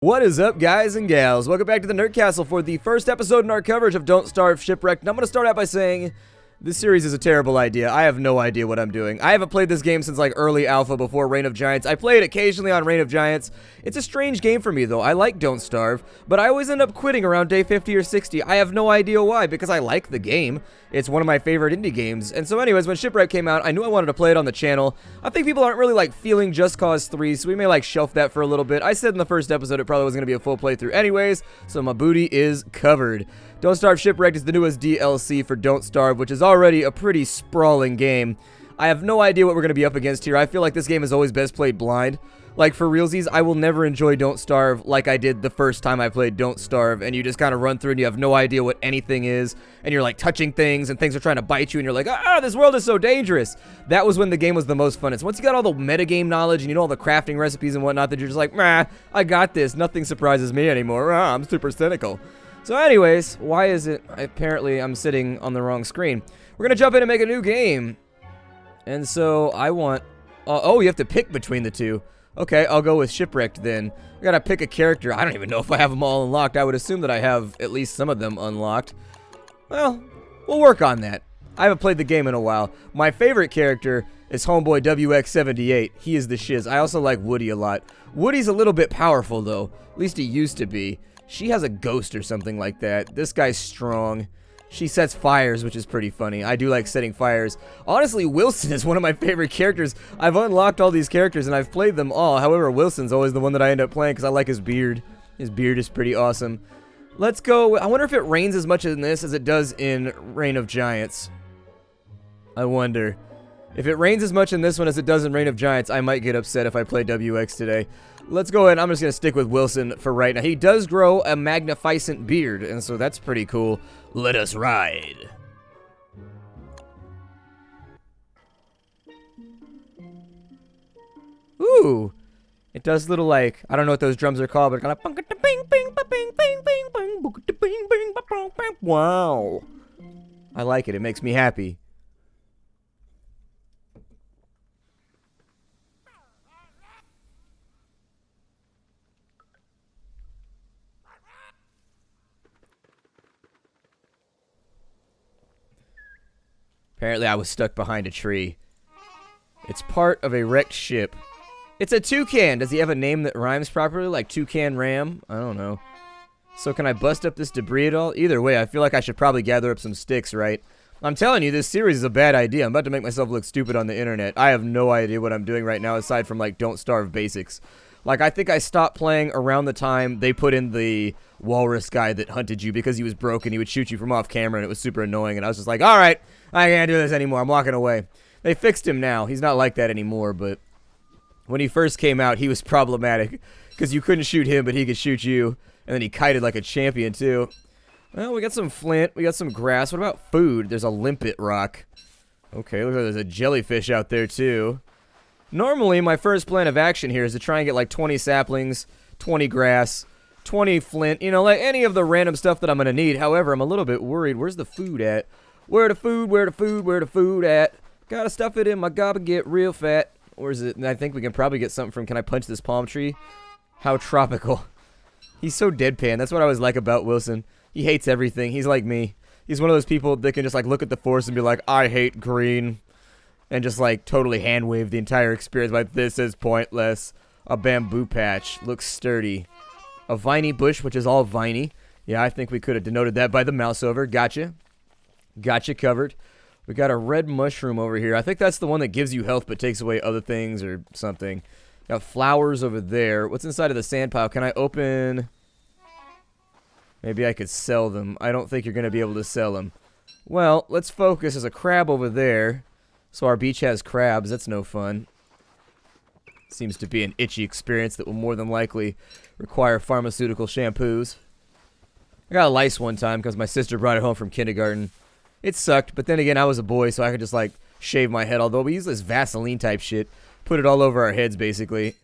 What is up, guys and gals? Welcome back to the Nerd Castle for the first episode in our coverage of Don't Starve Shipwrecked. And I'm going to start out by saying this series is a terrible idea. I have no idea what I'm doing. I haven't played this game since like early alpha before Reign of Giants. I play it occasionally on Reign of Giants. It's a strange game for me though. I like Don't Starve, but I always end up quitting around day 50 or 60. I have no idea why, because I like the game. It's one of my favorite indie games. And so anyways, when Shipwreck came out, I knew I wanted to play it on the channel. I think people aren't really like feeling Just Cause 3, so we may like shelf that for a little bit. I said in the first episode it probably wasn't going to be a full playthrough anyways, so my booty is covered. Don't Starve Shipwrecked is the newest DLC for Don't Starve, which is already a pretty sprawling game. I have no idea what we're going to be up against here. I feel like this game is always best played blind. Like, for realsies, I will never enjoy Don't Starve like I did the first time I played Don't Starve, and you just kind of run through and you have no idea what anything is, and you're like touching things, and things are trying to bite you, and you're like, this world is so dangerous. That was when the game was the most fun. It's once you got all the metagame knowledge, and you know all the crafting recipes and whatnot, that you're just like, I got this. Nothing surprises me anymore. I'm super cynical. So anyways, why is it, apparently I'm sitting on the wrong screen. We're going to jump in and make a new game. And so I want, you have to pick between the two. Okay, I'll go with Shipwrecked then. I gotta pick a character. I don't even know if I have them all unlocked. I would assume that I have at least some of them unlocked. Well, we'll work on that. I haven't played the game in a while. My favorite character is Homeboy WX78. He is the shiz. I also like Woody a lot. Woody's a little bit powerful though. At least he used to be. She has a ghost or something like that. This guy's strong. She sets fires, which is pretty funny. I do like setting fires. Honestly, Wilson is one of my favorite characters. I've unlocked all these characters, and I've played them all. However, Wilson's always the one that I end up playing because I like his beard. His beard is pretty awesome. Let's go. I wonder if it rains as much in this as it does in Reign of Giants. I wonder. If it rains as much in this one as it does in Reign of Giants, I might get upset if I play WX today. Let's go ahead. I'm just going to stick with Wilson for right now. He does grow a magnificent beard, and so that's pretty cool. Let us ride. Ooh. It does little like, I don't know what those drums are called, but kind of wow. I like it. It makes me happy. Apparently I was stuck behind a tree. It's part of a wrecked ship. It's a toucan. Does he have a name that rhymes properly? Like Toucan Ram? I don't know. So can I bust up this debris at all? Either way, I feel like I should probably gather up some sticks, right? I'm telling you, this series is a bad idea. I'm about to make myself look stupid on the internet. I have no idea what I'm doing right now aside from like Don't Starve basics. Like, I think I stopped playing around the time they put in the walrus guy that hunted you because he was broken. He would shoot you from off camera, and it was super annoying. And I was just like, all right, I can't do this anymore. I'm walking away. They fixed him now. He's not like that anymore, but when he first came out, he was problematic because you couldn't shoot him, but he could shoot you. And then he kited like a champion, too. Well, we got some flint. We got some grass. What about food? There's a limpet rock. Okay, look, there's a jellyfish out there, too. Normally, my first plan of action here is to try and get like 20 saplings, 20 grass, 20 flint, you know, like any of the random stuff that I'm going to need. However, I'm a little bit worried. Where's the food at? Where the food at? Gotta stuff it in my gob and get real fat. Or is it? I think we can probably get something from, can I punch this palm tree? How tropical. He's so deadpan. That's what I always like about Wilson. He hates everything. He's like me. He's one of those people that can just like look at the forest and be like, I hate green. And just like totally hand wave the entire experience like this is pointless. A bamboo patch looks sturdy. A viney bush, which is all viney. Yeah, I think we could have denoted that by the mouse over. Gotcha. Gotcha covered. We got a red mushroom over here. I think that's the one that gives you health but takes away other things or something. Got flowers over there. What's inside of the sand pile? Can I open? Maybe I could sell them. I don't think you're going to be able to sell them. Well, let's focus. There's a crab over there. So our beach has crabs. That's no fun. Seems to be an itchy experience that will more than likely require pharmaceutical shampoos. I got a lice one time because my sister brought it home from kindergarten. It sucked, but then again, I was a boy, so I could just, like, shave my head. Although we use this Vaseline type shit. Put it all over our heads, basically.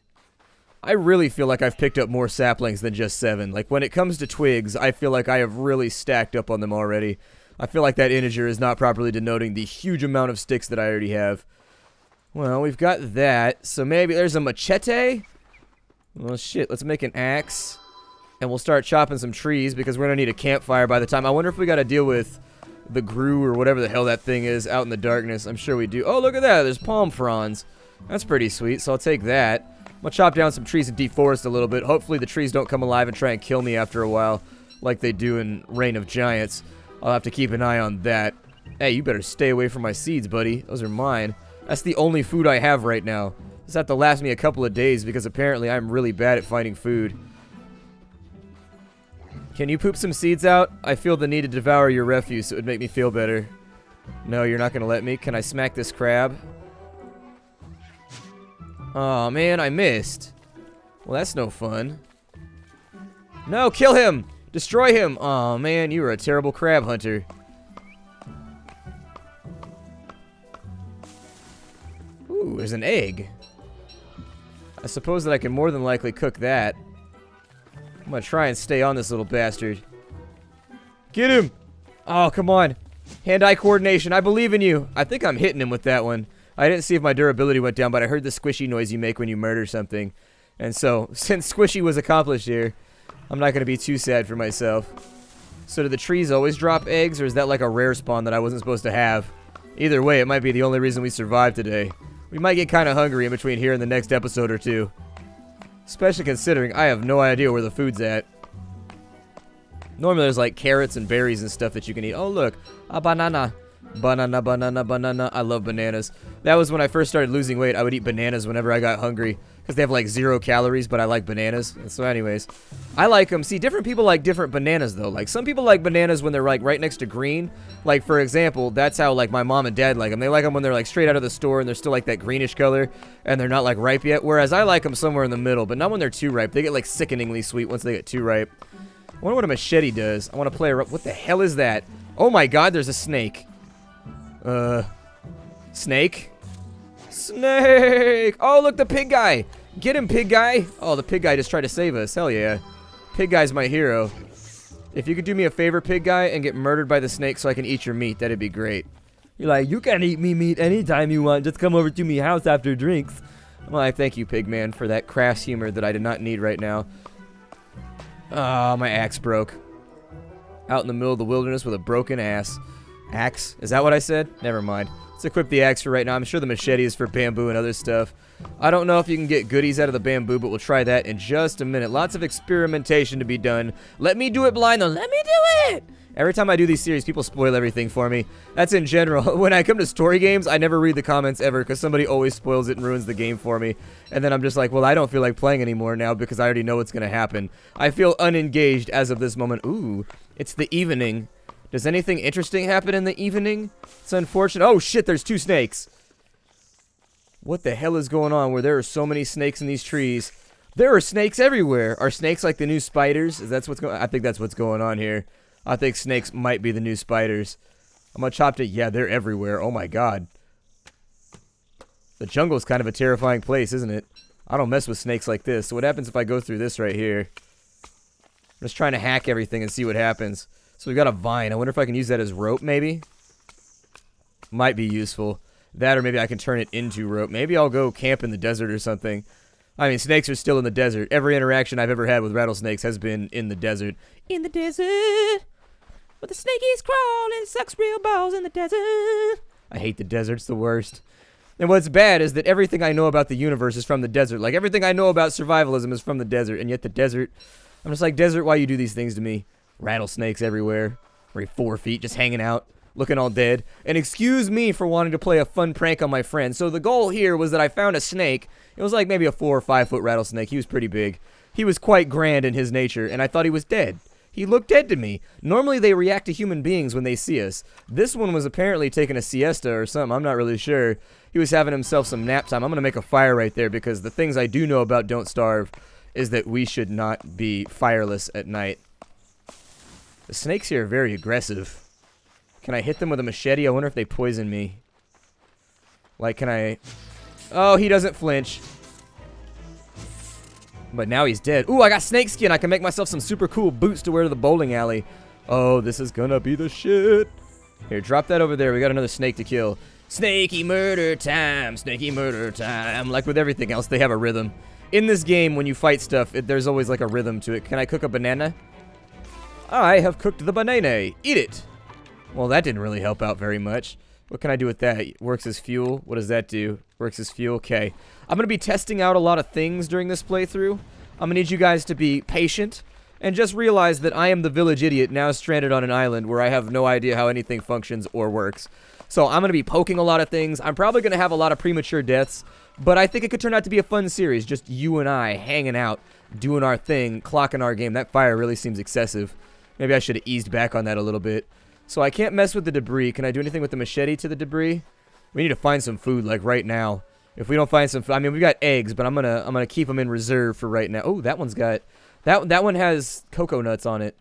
I really feel like I've picked up more saplings than just 7. Like, when it comes to twigs, I feel like I have really stacked up on them already. I feel like that integer is not properly denoting the huge amount of sticks that I already have. Well, we've got that. So maybe there's a machete? Well, shit, let's make an axe. And we'll start chopping some trees because we're going to need a campfire by the time. I wonder if we got to deal with the grue or whatever the hell that thing is out in the darkness. I'm sure we do. Oh, look at that. There's palm fronds. That's pretty sweet, so I'll take that. I'm going to chop down some trees and deforest a little bit. Hopefully the trees don't come alive and try and kill me after a while like they do in Reign of Giants. I'll have to keep an eye on that. Hey, you better stay away from my seeds, buddy. Those are mine. That's the only food I have right now. This have to last me a couple of days because apparently I'm really bad at finding food. Can you poop some seeds out? I feel the need to devour your refuse. It would make me feel better. No, you're not going to let me. Can I smack this crab? Oh man, I missed. Well, that's no fun. No, kill him! Destroy him! Oh man, you were a terrible crab hunter. Ooh, there's an egg. I suppose that I can more than likely cook that. I'm gonna try and stay on this little bastard. Get him! Oh, come on. Hand-eye coordination. I believe in you. I think I'm hitting him with that one. I didn't see if my durability went down, but I heard the squishy noise you make when you murder something. And so, since squishy was accomplished here, I'm not gonna be too sad for myself. So do the trees always drop eggs, or is that like a rare spawn that I wasn't supposed to have? Either way, it might be the only reason we survived today. We might get kind of hungry in between here and the next episode or two. Especially considering I have no idea where the food's at. Normally there's like carrots and berries and stuff that you can eat. Oh look, a banana. Banana, banana, banana. I love bananas. That was when I first started losing weight. I would eat bananas whenever I got hungry. Because they have like 0 calories, but I like bananas. And so anyways, I like them. See, different people like different bananas though. Like some people like bananas when they're like right next to green. Like for example, that's how like my mom and dad like them. They like them when they're like straight out of the store and they're still like that greenish color. And they're not like ripe yet. Whereas I like them somewhere in the middle, but not when they're too ripe. They get like sickeningly sweet once they get too ripe. I wonder what a machete does. I want to play around. What the hell is that? Oh my god, there's a snake. Snake? Snake! Oh, look, the pig guy! Get him, pig guy! Oh, the pig guy just tried to save us. Hell yeah. Pig guy's my hero. If you could do me a favor, pig guy, and get murdered by the snake so I can eat your meat, that'd be great. You're like, you can eat me meat anytime you want. Just come over to me house after drinks. Well, I thank you, pig man, for that crass humor that I did not need right now. Oh, my axe broke. Out in the middle of the wilderness with a broken ass. Axe? Is that what I said? Never mind. Let's equip the axe for right now. I'm sure the machete is for bamboo and other stuff. I don't know if you can get goodies out of the bamboo, but we'll try that in just a minute. Lots of experimentation to be done. Let me do it blind, though. Let me do it! Every time I do these series, people spoil everything for me. That's in general. When I come to story games, I never read the comments ever because somebody always spoils it and ruins the game for me. And then I'm just like, well, I don't feel like playing anymore now because I already know what's going to happen. I feel unengaged as of this moment. Ooh, it's the evening. Does anything interesting happen in the evening? It's unfortunate. Oh, shit, there's 2 snakes. What the hell is going on where there are so many snakes in these trees? There are snakes everywhere. Are snakes like the new spiders? Is that what's going on? I think that's what's going on here. I think snakes might be the new spiders. I'm gonna chop it. Yeah, they're everywhere. Oh my god. The jungle's kind of a terrifying place, isn't it? I don't mess with snakes like this. So what happens if I go through this right here? I'm just trying to hack everything and see what happens. So we got a vine. I wonder if I can use that as rope, maybe? Might be useful. That or maybe I can turn it into rope. Maybe I'll go camp in the desert or something. I mean, snakes are still in the desert. Every interaction I've ever had with rattlesnakes has been in the desert. In the desert, where the snakies crawl and sucks real balls in the desert. I hate the desert. It's the worst. And what's bad is that everything I know about the universe is from the desert. Like, everything I know about survivalism is from the desert. And yet the desert, I'm just like, desert, why you do these things to me? Rattlesnakes everywhere. 4 feet just hanging out. Looking all dead. And excuse me for wanting to play a fun prank on my friend. So the goal here was that I found a snake. It was like maybe a 4 or 5 foot rattlesnake. He was pretty big. He was quite grand in his nature, and I thought he was dead. He looked dead to me. Normally they react to human beings when they see us. This one was apparently taking a siesta or something. I'm not really sure. He was having himself some nap time. I'm going to make a fire right there because the things I do know about Don't Starve is that we should not be fireless at night. The snakes here are very aggressive. Can I hit them with a machete? I wonder if they poison me. Like, can I... Oh, he doesn't flinch. But now he's dead. Ooh, I got snake skin. I can make myself some super cool boots to wear to the bowling alley. Oh, this is gonna be the shit. Here, drop that over there. We got another snake to kill. Snaky murder time. Snaky murder time. Like with everything else, they have a rhythm. In this game, when you fight stuff, there's always like a rhythm to it. Can I cook a banana? I have cooked the banana. Eat it. Well, that didn't really help out very much. What can I do with that? Works as fuel. What does that do? Works as fuel. Okay. I'm going to be testing out a lot of things during this playthrough. I'm going to need you guys to be patient and just realize that I am the village idiot now stranded on an island where I have no idea how anything functions or works. So I'm going to be poking a lot of things. I'm probably going to have a lot of premature deaths, but I think it could turn out to be a fun series. Just you and I hanging out, doing our thing, clocking our game. That fire really seems excessive. Maybe I should have eased back on that a little bit. So I can't mess with the debris. Can I do anything with the machete to the debris? We need to find some food, like, right now. If we don't find some food, I mean, we got eggs, but I'm gonna keep them in reserve for right now. Oh, that one's got... That one has cocoa nuts on it.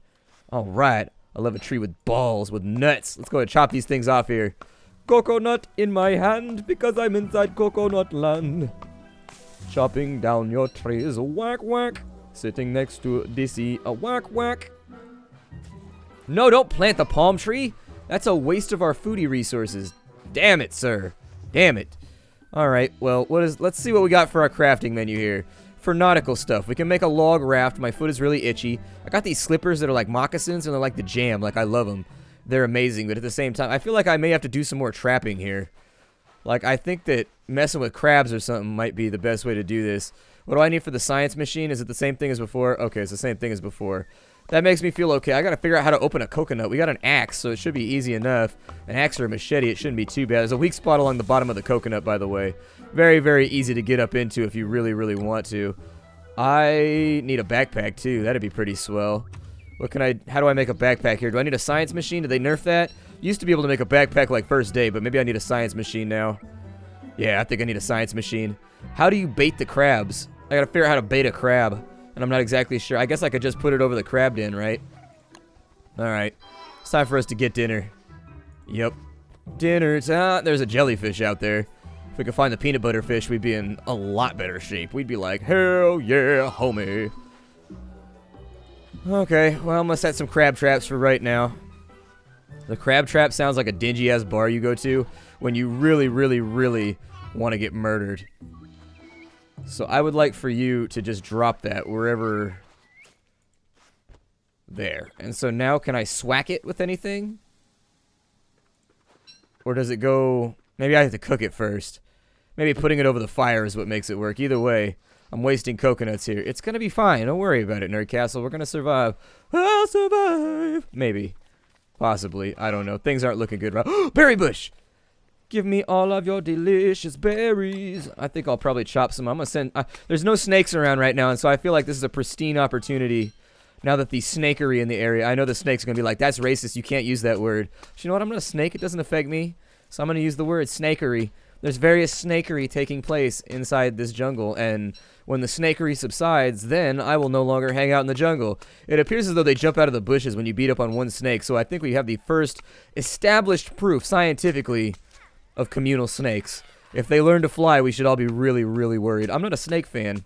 All right. I love a tree with balls, with nuts. Let's go and chop these things off here. Coconut in my hand because I'm inside coconut land. Chopping down your trees, whack whack. Sitting next to DC, a whack whack. No, don't plant the palm tree. That's a waste of our foodie resources. Damn it, sir. Damn it. All right, well, let's see what we got for our crafting menu here. For nautical stuff, we can make a log raft. My foot is really itchy. I got these slippers that are like moccasins, and they're like the jam. Like, I love them. They're amazing, but at the same time, I feel like I may have to do some more trapping here. Like, I think that messing with crabs or something might be the best way to do this. What do I need for the science machine? Is it the same thing as before? Okay, it's the same thing as before. That makes me feel okay. I gotta figure out how to open a coconut. We got an axe, so it should be easy enough. An axe or a machete, it shouldn't be too bad. There's a weak spot along the bottom of the coconut, by the way. Very, very easy to get up into if you really, really want to. I need a backpack, too. That'd be pretty swell. How do I make a backpack here? Do I need a science machine? Did they nerf that? Used to be able to make a backpack like first day, but maybe I need a science machine now. Yeah, I think I need a science machine. How do you bait the crabs? I gotta figure out how to bait a crab. And I'm not exactly sure. I guess I could just put it over the crab den, right? Alright. It's time for us to get dinner. Yep. Dinner time. There's a jellyfish out there. If we could find the peanut butter fish, we'd be in a lot better shape. We'd be like, hell yeah, homie. Okay, well, I'm gonna set some crab traps for right now. The crab trap sounds like a dingy-ass bar you go to when you really, really, really want to get murdered. So I would like for you to just drop that wherever... There. And so now can I swack it with anything? Or does it go... Maybe I have to cook it first. Maybe putting it over the fire is what makes it work. Either way, I'm wasting coconuts here. It's going to be fine. Don't worry about it, Nerd Castle. We're going to survive. I'll survive. Maybe. Possibly. I don't know. Things aren't looking good, right? Berry bush! Give me all of your delicious berries. I think I'll probably chop some. I'm going to send... there's no snakes around right now, and so I feel like this is a pristine opportunity. Now that the snakery in the area... I know the snake's going to be like, that's racist. You can't use that word. But you know what? I'm not a snake. It doesn't affect me. So I'm going to use the word snakery. There's various snakery taking place inside this jungle, and when the snakery subsides, then I will no longer hang out in the jungle. It appears as though they jump out of the bushes when you beat up on one snake, so I think we have the first established proof, scientifically, of communal snakes. If they learn to fly, we should all be really, really worried. I'm not a snake fan.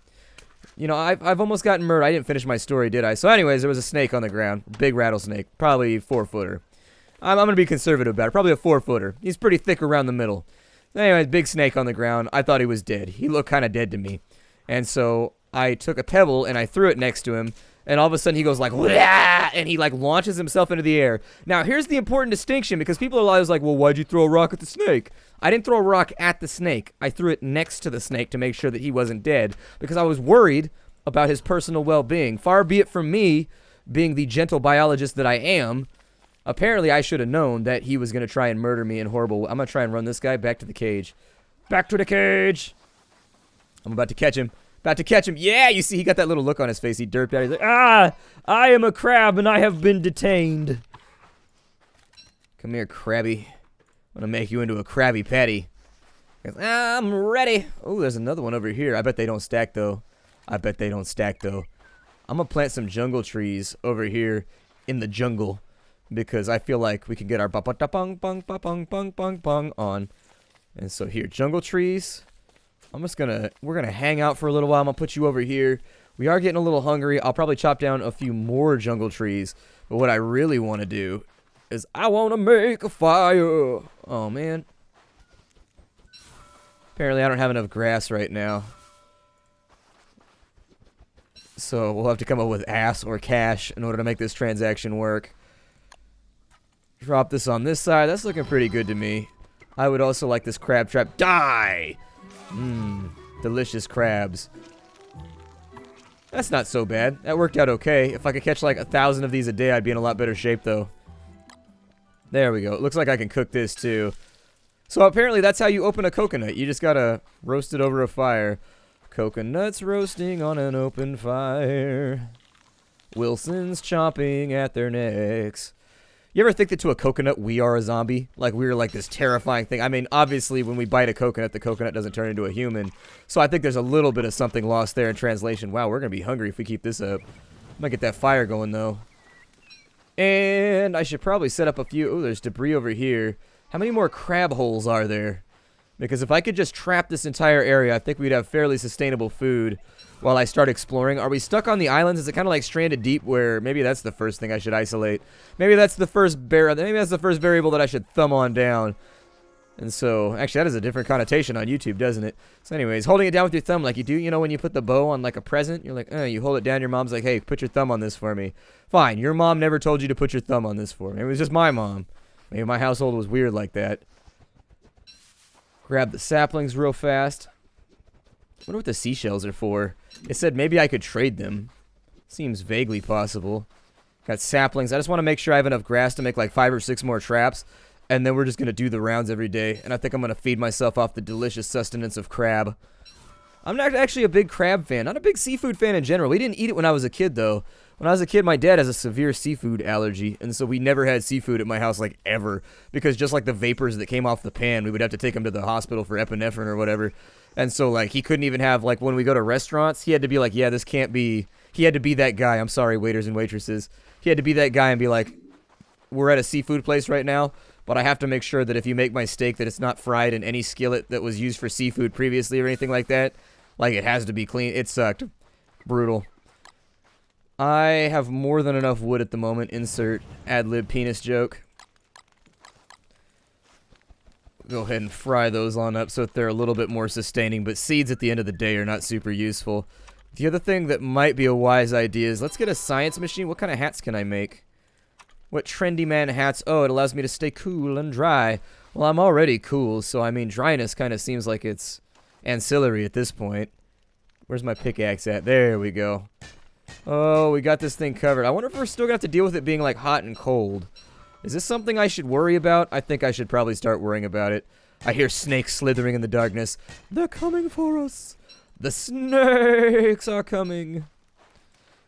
You know, I've almost gotten murdered. I didn't finish my story, did I? So anyways, there was a snake on the ground. Big rattlesnake. Probably 4-footer. I'm going to be conservative about it. Probably a 4-footer. He's pretty thick around the middle. Anyways, big snake on the ground. I thought he was dead. He looked kind of dead to me. And so I took a pebble and I threw it next to him. And all of a sudden he goes like, wah! And he like launches himself into the air. Now, here's the important distinction, because people are always like, well, why'd you throw a rock at the snake? I didn't throw a rock at the snake. I threw it next to the snake to make sure that he wasn't dead, because I was worried about his personal well-being. Far be it from me, being the gentle biologist that I am. Apparently, I should have known that he was going to try and murder me in horrible... I'm going to try and run this guy back to the cage. Back to the cage! I'm about to catch him. About to catch him. Yeah, you see, he got that little look on his face. He derped out. He's like, ah, I am a crab and I have been detained. Come here, crabby. I'm going to make you into a Krabby Patty. He goes, I'm ready. Oh, there's another one over here. I bet they don't stack, though. I'm going to plant some jungle trees over here in the jungle, because I feel like we can get our ba-ba-da-bong-bong-ba-bong-bong-bong-bong on. And so here, jungle trees. We're gonna hang out for a little while. I'm gonna put you over here. We are getting a little hungry. I'll probably chop down a few more jungle trees. But what I really want to do is I want to make a fire. Oh, man. Apparently I don't have enough grass right now. So we'll have to come up with ass or cash in order to make this transaction work. Drop this on this side. That's looking pretty good to me. I would also like this crab trap. Die! Mmm, delicious crabs. That's not so bad. That worked out okay. If I could catch like 1,000 of these a day, I'd be in a lot better shape, though. There we go. It looks like I can cook this, too. So apparently that's how you open a coconut. You just gotta roast it over a fire. Coconuts roasting on an open fire. Wilson's chomping at their necks. You ever think that to a coconut we are a zombie? Like we're like this terrifying thing. I mean, obviously when we bite a coconut, the coconut doesn't turn into a human. So I think there's a little bit of something lost there in translation. Wow, we're going to be hungry if we keep this up. Might get that fire going though. And I should probably set up a few... Oh, there's debris over here. How many more crab holes are there? Because if I could just trap this entire area, I think we'd have fairly sustainable food while I start exploring. Are we stuck on the islands? Is it kind of like stranded deep where maybe that's the first thing I should isolate? Maybe that's the first variable that I should thumb on down. And so, actually that has a different connotation on YouTube, doesn't it? So anyways, holding it down with your thumb like you do, you know, when you put the bow on like a present, you're like, you hold it down, your mom's like, hey, put your thumb on this for me. Fine, your mom never told you to put your thumb on this for me. It was just my mom. Maybe my household was weird like that. Grab the saplings real fast. I wonder what the seashells are for. It said maybe I could trade them. Seems vaguely possible. Got saplings. I just want to make sure I have enough grass to make like 5 or 6 more traps. And then we're just going to do the rounds every day. And I think I'm going to feed myself off the delicious sustenance of crab. I'm not actually a big crab fan. Not a big seafood fan in general. We didn't eat it when I was a kid, though. When I was a kid, my dad has a severe seafood allergy. And so we never had seafood at my house, like, ever. Because just like the vapors that came off the pan, we would have to take him to the hospital for epinephrine or whatever. And so, like, he couldn't even have, like, when we go to restaurants, he had to be like, yeah, this can't be... He had to be that guy. I'm sorry, waiters and waitresses. He had to be that guy and be like, we're at a seafood place right now, but I have to make sure that if you make my steak that it's not fried in any skillet that was used for seafood previously or anything like that. Like, it has to be clean. It sucked. Brutal. I have more than enough wood at the moment. Insert ad-lib penis joke. Go ahead and fry those on up so that they're a little bit more sustaining, but seeds at the end of the day are not super useful. The other thing that might be a wise idea is let's get a science machine. What kind of hats can I make? What trendy man hats? Oh, it allows me to stay cool and dry. Well, I'm already cool, so I mean dryness kind of seems like it's ancillary at this point. Where's my pickaxe at? There we go. Oh, we got this thing covered. I wonder if we're still going to have to deal with it being like hot and cold. Is this something I should worry about? I think I should probably start worrying about it. I hear snakes slithering in the darkness. They're coming for us. The snakes are coming.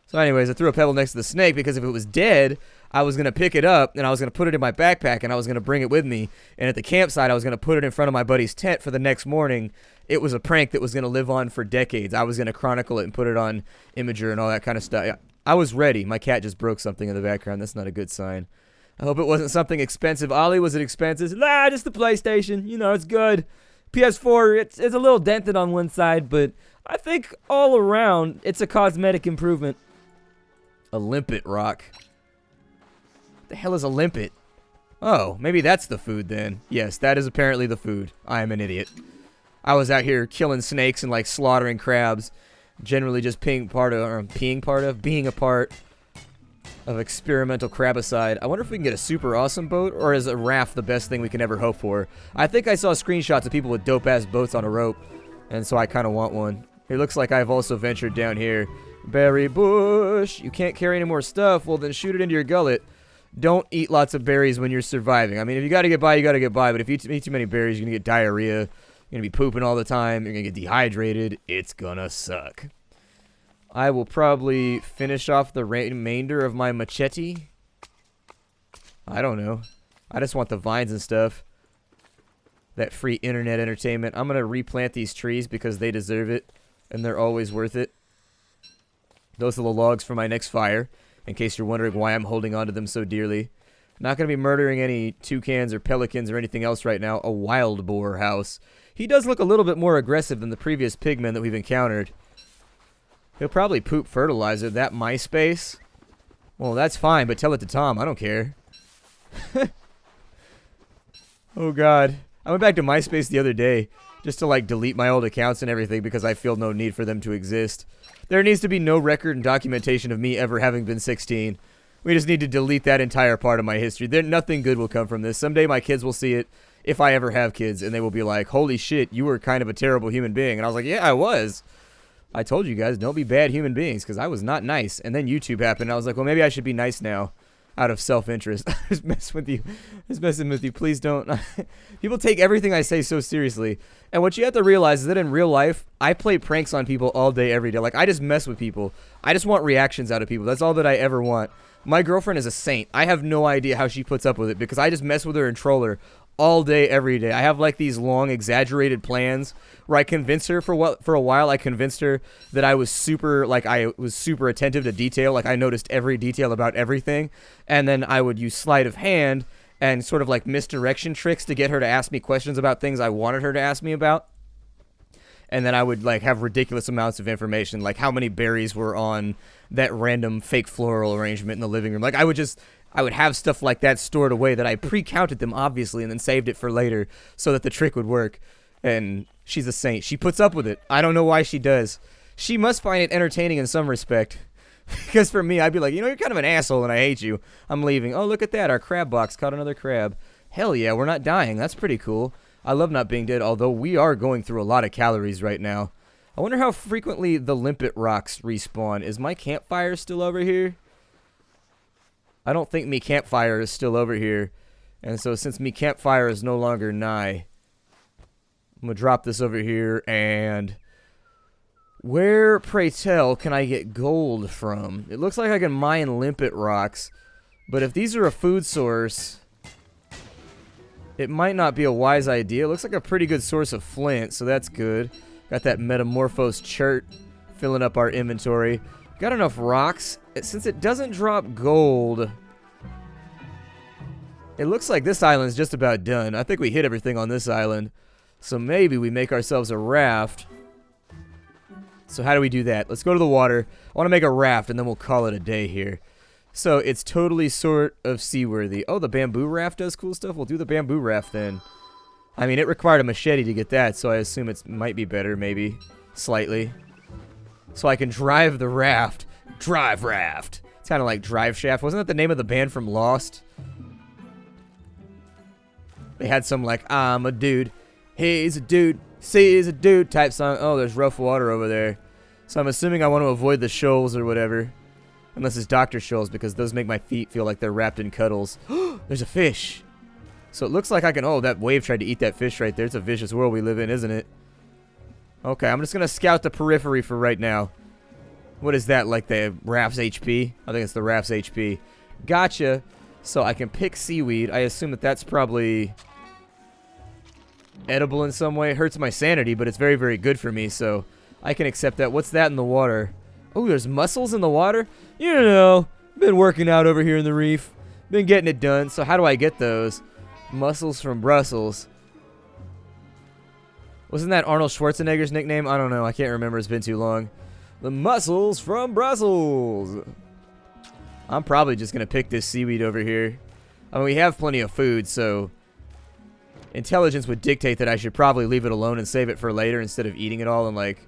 So anyways, I threw a pebble next to the snake because if it was dead, I was going to pick it up and I was going to put it in my backpack and I was going to bring it with me. And at the campsite, I was going to put it in front of my buddy's tent for the next morning. It was a prank that was going to live on for decades. I was going to chronicle it and put it on Imager and all that kind of stuff. I was ready. My cat just broke something in the background. That's not a good sign. I hope it wasn't something expensive. Ollie, was it expensive? Nah, just the PlayStation. You know, it's good. PS4, it's a little dented on one side, but I think all around, it's a cosmetic improvement. A limpet rock. What the hell is a limpet? Oh, maybe that's the food then. Yes, that is apparently the food. I am an idiot. I was out here killing snakes and like slaughtering crabs. Generally just being a part of experimental crabicide. I wonder if we can get a super awesome boat, or is a raft the best thing we can ever hope for? I think I saw screenshots of people with dope-ass boats on a rope, and so I kind of want one. It looks like I've also ventured down here. Berry bush. You can't carry any more stuff. Well, then shoot it into your gullet. Don't eat lots of berries when you're surviving. I mean, if you gotta get by, you gotta get by, but if you eat too many berries, you're gonna get diarrhea. You're gonna be pooping all the time. You're gonna get dehydrated. It's gonna suck. I will probably finish off the remainder of my machete. I don't know. I just want the vines and stuff. That free internet entertainment. I'm going to replant these trees because they deserve it. And they're always worth it. Those are the logs for my next fire. In case you're wondering why I'm holding on to them so dearly. Not going to be murdering any toucans or pelicans or anything else right now. A wild boar house. He does look a little bit more aggressive than the previous pigmen that we've encountered. He'll probably poop fertilizer. That MySpace? Well, that's fine, but tell it to Tom. I don't care. Oh, God. I went back to MySpace the other day just to, like, delete my old accounts and everything because I feel no need for them to exist. There needs to be no record and documentation of me ever having been 16. We just need to delete that entire part of my history. Nothing good will come from this. Someday my kids will see it, if I ever have kids, and they will be like, holy shit, you were kind of a terrible human being. And I was like, yeah, I was. I told you guys, don't be bad human beings, because I was not nice. And then YouTube happened. I was like, well, maybe I should be nice now, out of self-interest. I was messing with you. Please don't. People take everything I say so seriously. And what you have to realize is that in real life, I play pranks on people all day, every day. Like, I just mess with people. I just want reactions out of people. That's all that I ever want. My girlfriend is a saint. I have no idea how she puts up with it, because I just mess with her and troll her all day, every day. I have like these long, exaggerated plans where I convince her for a while. I convinced her that I was super attentive to detail. Like, I noticed every detail about everything. And then I would use sleight of hand and sort of like misdirection tricks to get her to ask me questions about things I wanted her to ask me about. And then I would like have ridiculous amounts of information, like how many berries were on that random fake floral arrangement in the living room. Like, I would have stuff like that stored away that I pre-counted them, obviously, and then saved it for later so that the trick would work. And she's a saint. She puts up with it. I don't know why she does. She must find it entertaining in some respect. Because for me, I'd be like, you know, you're kind of an asshole and I hate you. I'm leaving. Oh, look at that. Our crab box caught another crab. Hell yeah, we're not dying. That's pretty cool. I love not being dead, although we are going through a lot of calories right now. I wonder how frequently the limpet rocks respawn. Is my campfire still over here? I don't think me campfire is still over here. And so since me campfire is no longer nigh, I'm going to drop this over here. And where, pray tell, can I get gold from? It looks like I can mine limpet rocks. But if these are a food source, it might not be a wise idea. It looks like a pretty good source of flint, so that's good. Got that metamorphosed chert filling up our inventory. Got enough rocks. Since it doesn't drop gold, it looks like this island's just about done. I think we hit everything on this island. So maybe we make ourselves a raft. So how do we do that? Let's go to the water. I want to make a raft, and then we'll call it a day here. So it's totally sort of seaworthy. Oh, the bamboo raft does cool stuff. We'll do the bamboo raft then. I mean, it required a machete to get that, so I assume it might be better, maybe. Slightly. So I can drive the raft. Drive raft. It's kind of like Drive Shaft. Wasn't that the name of the band from Lost? They had some like, I'm a dude. He's a dude. He's a dude type song. Oh, there's rough water over there. So I'm assuming I want to avoid the shoals or whatever. Unless it's Dr. Shoals, because those make my feet feel like they're wrapped in cuddles. There's a fish. So it looks like I can... Oh, that wave tried to eat that fish right there. It's a vicious world we live in, isn't it? Okay, I'm just going to scout the periphery for right now. What is that, like the raft's HP? I think it's the raft's HP. Gotcha. So I can pick seaweed. I assume that that's probably edible in some way. It hurts my sanity, but it's very, very good for me, so I can accept that. What's that in the water? Oh, there's mussels in the water? You know, been working out over here in the reef. Been getting it done. So how do I get those? Mussels from Brussels. Wasn't that Arnold Schwarzenegger's nickname? I don't know. I can't remember. It's been too long. The mussels from Brussels. I'm probably just going to pick this seaweed over here. I mean, we have plenty of food, so intelligence would dictate that I should probably leave it alone and save it for later instead of eating it all. And like,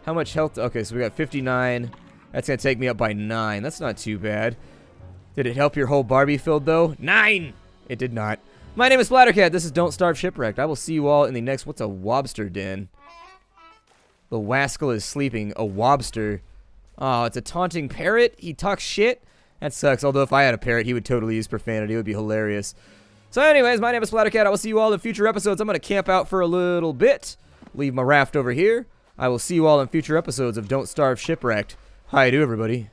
how much health? Okay, so we got 59. That's going to take me up by 9. That's not too bad. Did it help your whole Barbie filled, though? 9! It did not. My name is Splattercat. This is Don't Starve Shipwrecked. I will see you all in the next... What's a wobster den? The wascal is sleeping. A wobster. Oh, it's a taunting parrot? He talks shit? That sucks. Although if I had a parrot, he would totally use profanity. It would be hilarious. So anyways, my name is Splattercat. I will see you all in future episodes. I'm going to camp out for a little bit. Leave my raft over here. I will see you all in future episodes of Don't Starve Shipwrecked. Hi, do everybody.